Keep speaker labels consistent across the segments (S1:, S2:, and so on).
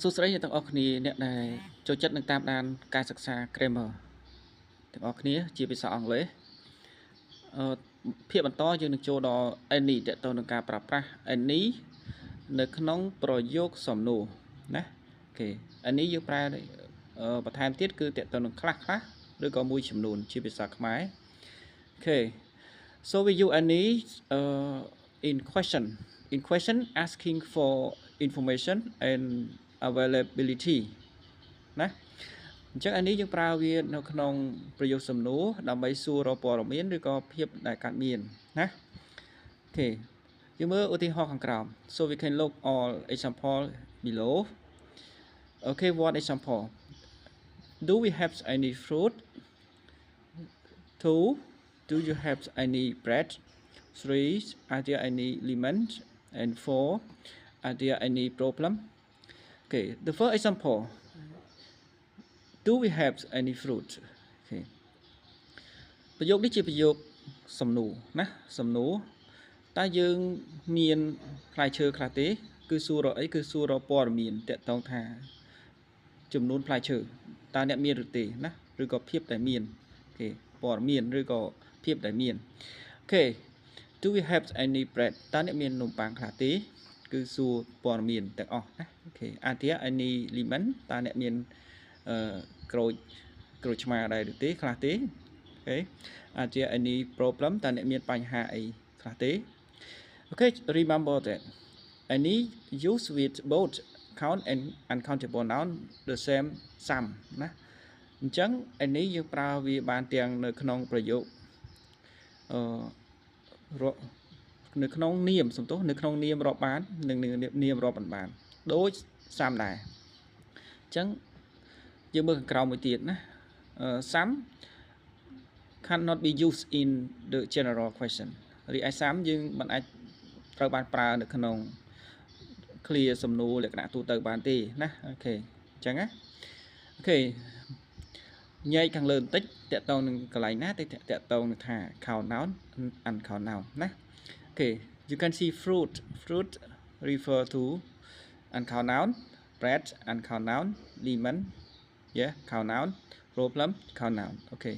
S1: សួស្តីអ្នកទាំងអស់គ្នាអ្នកដែលចូលចិត្តនឹងតាមដានការសិក្សា grammar ទាំងអស់គ្នាជាភាសាអង់គ្លេសភាគបន្តយើងនឹងចូលដល់ any តទៅនឹងការប្រើប្រាស់ any នៅក្នុងប្រយោគសំណួរណាអូខេ any យើងប្រើបន្ថែមទៀតគឺតទៅនឹងខ្លះឬក៏មួយចំនួនជាភាសាខ្មែរអូខេ so we use any in question asking for information and availability ណាអញ្ចឹងអានេះយើងប្រើវានៅក្នុងប្រយោគសំណួរដើម្បីសួររកព័ត៌មានឬក៏ភាពដែលកើតមានណាអូខេយើងមើលឧទាហរណ៍ខាងក្រោម so we can look all example below okay one example do we have any fruit 2 do you have any bread 3 are there any lemons and 4 are there any problem okay the first example do we have any fruit ប្រយោគនេះជាប្រយោគសំណួរណាសំណួរតើយើងមានផ្លែឈើខ្លះទេគឺសួររកអីគឺសួររកព័ត៌មានតកតងថាចំនួនផ្លែឈើតើអ្នកមានឬទេណាឬក៏ភាពដែលមានគេព័ត៌មានឬក៏ភាពដែលមានអូខេ do we have any bread តើអ្នកមាននំប៉័ងខ្លះទេគឺសួរព័ត៌មានទាំងអស់ណាអូខេ are there any lemon តើអ្នកមានក្រូចឆ្មាដែរឬទេខ្លះទេអូខេ are there any problem តើអ្នកមានបញ្ហាអីខ្លះទេអូខេ remember that any use with both count and uncountable noun the same sum ណាអញ្ចឹងany យើងប្រើវាបានទាំងនៅក្នុងប្រយោគនៅក្នុងនាមសំទោសនៅក្នុងនាមរាប់បាននិងនាមរាប់មិនបានដូចសាំដែរអញ្ចឹងយើងមើលខាងក្រោមមួយទៀតណាsome cannot be used in the general question រីឯ some យើងមិនអាចត្រូវបានប្រើនៅក្នុង clear សំណួរលក្ខណៈទូទៅបានទេណាអូខេអញ្ចឹងណាអូខេញែកខាងលើបន្តិចតកតងនឹងកន្លែងណាតកតងនឹងថា count noun uncount noun ណាokay you can see fruit refer to uncount noun bread uncount noun lemon yeah count noun problem count noun okay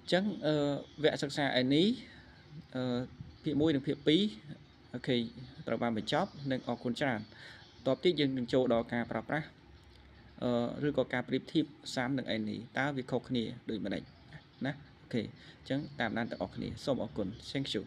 S1: អញ្ចឹងវគ្គសិក្សាឯនេះភាគ1និងភាគ2អូខេត្រូវបានបញ្ចប់និងអរគុណច្រើនតទៅទៀតយើងនឹងចូលដល់ការប្រើប្រាស់ឬក៏ការប្រៀបធៀបសាមនិងឯនេះតើវាខុសគ្នាដូចម្តេចណាអូខេអញ្ចឹងតាមដានទាំងអស់គ្នាសូមអរគុណ thank you